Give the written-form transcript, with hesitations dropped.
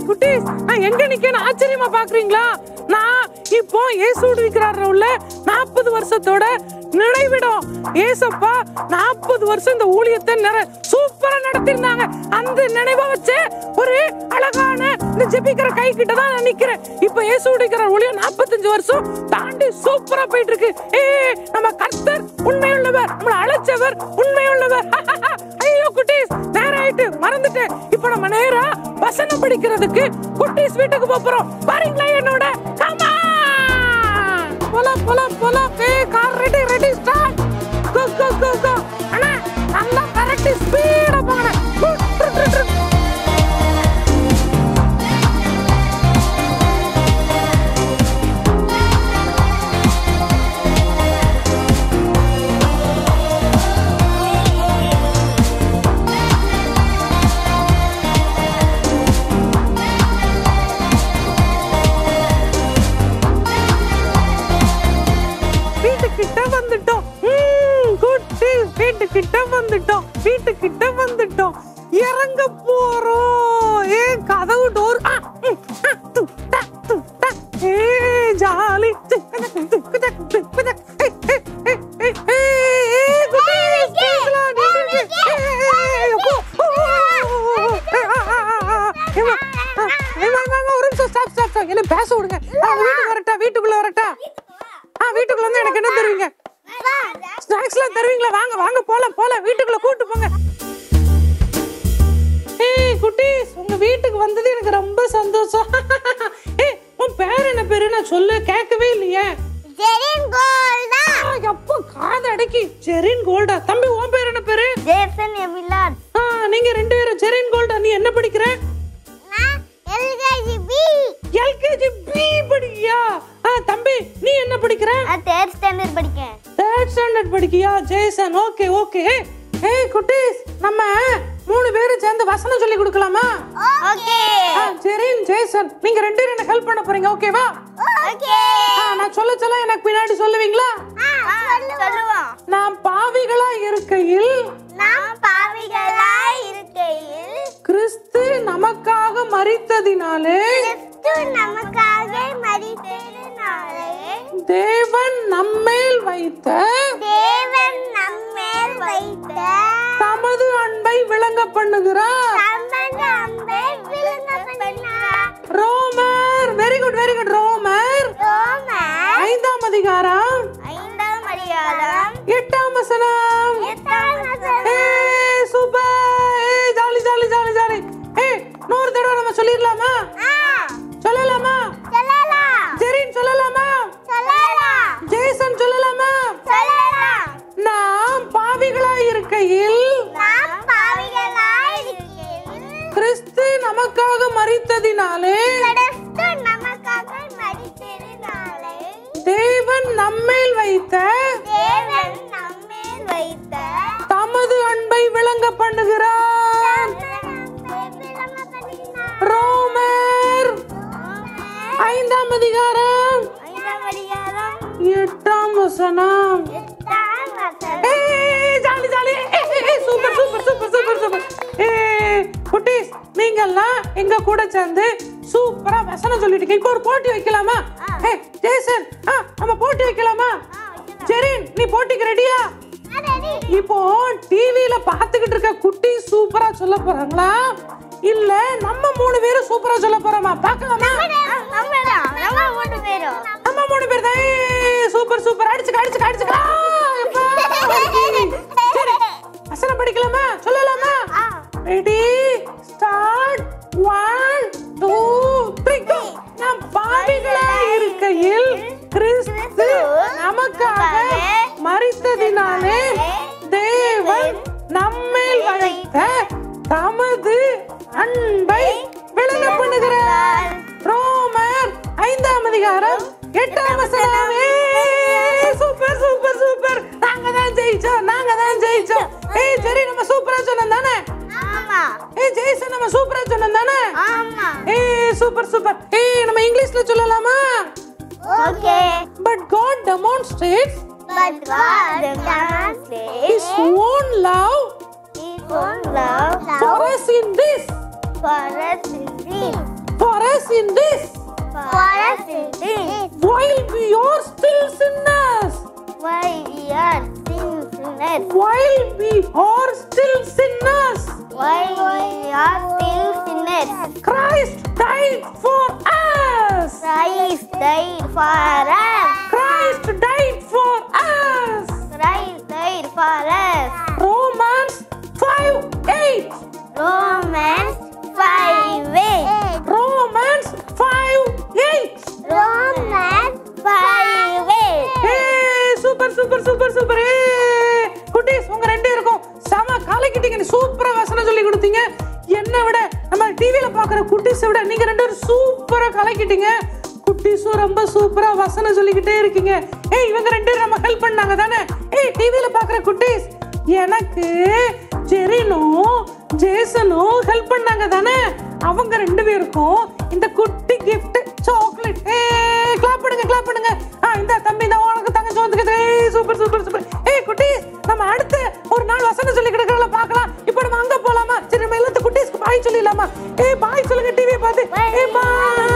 குட்டீஸ், நான் எங்க நிக்கேன்னு ஆச்சரியமா பாக்குறீங்களா? நான் இப்போ இயேசு விடுவிக்கிறார் உள்ள 40 வருஷத்தோட நினைவிடம். ஏசப்பா 40 வருஷம் இந்த ஊழியத்தை சூப்பரா நடத்திருந்தாங்க. அந்த நினைவை வச்சு ஒரு அழகான இந்த ஜெபிக்கிற கை கிட்ட தான் நான் நிக்கிறேன். இப்ப இயேசு விடுவிக்கிற ஊழியம் 45 வருஷம் தாண்டி சூப்பரா போயிட்டு இருக்கு. நம்ம கர்த்தர் உண்மையுள்ளவர், நம்மள அழைச்சவர் உண்மையுள்ளவர். ஐயோ குட்டீஸ், நேரம் ஆயிட்டு மறந்துட்டேன். இப்ப நம்ம நேரா வசனம் படிக்கிறதுக்கு குட்டீஸ் வீட்டுக்கு போறோம். பாருங்களா என்னோட? கம் ஆன், போலாம் போலாம் போலாம். Car ready ready start. Go go go go. அண்ணா நல்லா கரெக்ட் ஸ்பீடா போங்க. வீட்டுக்கிட்ட வந்துட்டோம். இறங்க போறோம். கதவு டோர் ஜாலி. என்ன பேச விடுங்க. வீட்டுக்குள்ள வரட்டா? வீட்டுக்குள்ள வந்து எனக்கு என்ன தருவீங்க? ஸ்நாக்ஸ்லாம் தருவீங்களா? வாங்க வாங்க போலாம் போலாம். வீட்டுக்குள்ள கூட்டு போங்க. குட்டீஸ், உங்க வீட்டுக்கு வந்தது எனக்கு ரொம்ப சந்தோஷம். உன் பேர் என்ன பேரு? நான் சொல்ல கேட்கவே இல்லையே. ஜெரின் கோல்டா. எப்போ காது அடக்கி ஜெரின் கோல்டா? தம்பி உன் பேர் என்ன பேரு? ஜேசன் எமிலாட். நீங்க ரெண்டு பேரும் ஜெரின் கோல்டா. நீ என்ன படிக்கிற? நான் எல்கேஜி பி. எல்கேஜி பி படிக்கியா? தம்பி நீ என்ன படிக்கிற? நான் 3rd ஸ்டாண்டர்ட் படிக்கேன். 3rd ஸ்டாண்டர்ட் படிக்கியா? ஜேசன். Okay okay. குட்டீஸ், நம்ம 3 பேரும் சேர்ந்து வசனம் சொல்லி கொடுக்கலாமா? ஓகே. ஜெரின், ஜேசன், நீங்க ரெண்டு பேரும் எனக்கு ஹெல்ப் பண்ண போறீங்க. ஓகேவா? ஓகே. நான் சொல்ல எனக்கு பின்னாடி சொல்லுவீங்களா? சொல்லுவோம். நாம் பாவிகளா இருக்கையில் கிறிஸ்து நமக்காக மரித்ததினாலே தேவன் நம்மேல் வைத்த தமது அன்பை விளங்க பண்ணுகிறார். ரோமர், வெரி குட் வெரி குட். ரோமர் 5ஆம் அதிகாரம் 8ஆம் வசனம். Super. Jolly jolly jolly jolly. நூறு தடவை நம்ம சொல்லிடலாமா? சொல்லலாமா? ஜெரின் சொல்லலாமா? ஜேசன் சொல்லலாமா? நாம் பாவிகளாய் இருக்கையில் கிறிஸ்து நமக்காக மரித்ததினாலே தேவன் நம்மேல் வைத்த தமது அன்பை விளங்க பண்ணுகிறார். ரோமர் 5ஆம் அதிகாரம் 8ஆம் வசனம். Jolly jolly. Super super super super super. குட்டீஸ், நீங்கெல்லாம் எங்க கூட சேர்ந்து சூப்பரா வசனம் சொல்லிட்டீங்க. இப்போ ஒரு போட்டி வைக்கலாமா? ஜேசன், நம்ம போட்டி வைக்கலாமா? ஜெரின், நீ போட்டிக்கு ரெடியா? இப்போ டிவில பாத்துக்கிட்டு இருக்க குட்டி சூப்பரா சொல்ல போறாங்களா, இல்ல நம்ம 3 பேரும் சூப்பரா சொல்ல போறோமா? பார்க்கலாமா? நம்ம 3 பேர் தான். Super super. அடிச்சுக்க. சரி, வசனம் படிக்கலாமா? சொல்லலாமா? Ready start. 1 2 3 கோ. நாம் பாவிகளாய் இருக்கையில் கிறிஸ்து நமக்காக மரித்ததினாலே தேவன் நம்மேல் வைத்த தமது அன்பை விளங்க பண்ணுகிறார். ரோமர் 5ஆம் அதிகாரம் 8ஆம் வசனம். Super super super. நாங்க தான் ஜெயிச்சோம். சரி, நம்ம சூப்பரா சொன்னோம் தானே? ஆமா. ஜெய்சன், நம்ம சூப்பரா சொன்னோம் தானே? ஆமா. Super super. நம்ம இங்கிலீஷ்ல சொல்லலாமா? Okay. But God demonstrates His own love for us in this. us in this For us in this. while we are still sinners. While we are still sinners. While we are still sinners. While we are still sinners. Christ died for us. Christ died for us. Christ died for us. Christ died for us. Romans 5:8. Romans 5:8. Romans 5:8. Romans 5:8. ஏய் super super super super. ஏய் குட்டீஸ் உங்க ரெண்டு இருக்கும் செம கலக்கிட்டீங்க. நீ சூப்பரா வசனம் சொல்லி கொடுத்தீங்க. என்ன விட நம்ம டிவில பாக்குற குட்டீஸை விட நீங்க ரெண்டு பேரும் சூப்பரா கலக்கிட்டீங்க. குட்டீஸும் ரொம்ப சூப்பரா வசனம் சொல்லிக்கிட்டே இருக்கீங்க. ஏய் இவங்க ரெண்டு பேரும் நம்ம ஹெல்ப் பண்ணாங்க தானே? ஏய் டிவில பாக்குற குட்டீஸ் எனக்கு ஜெரினும் ஜேசனும் ஹெல்ப் பண்ணாங்க தானே? அவங்க ரெண்டு பேருக்கும் இந்த குட்டி gift சாக்லேட். ஏய் கிளாப் பண்ணுங்க கிளாப் பண்ணுங்க. இந்த தம்பி தான் உனக்கு தங்கச்சி வந்துக்குது. ஏய் சூப்பர் சூப்பர் சூப்பர். ஏய் குட்டீஸ் நம்ம அடுத்து ஒரு நாள் வசனம் சொல்லி கிடக்கறத பார்க்கலாம். இப்போ நம்ம அங்க போலாமா? சரி நம்ம எல்லாத்து குட்டீஸ்க்கு பாய் சொல்லிடலாமா? ஏய் பாய் சொல்லுங்க டிவியை பார்த்து. ஏய் பாய்.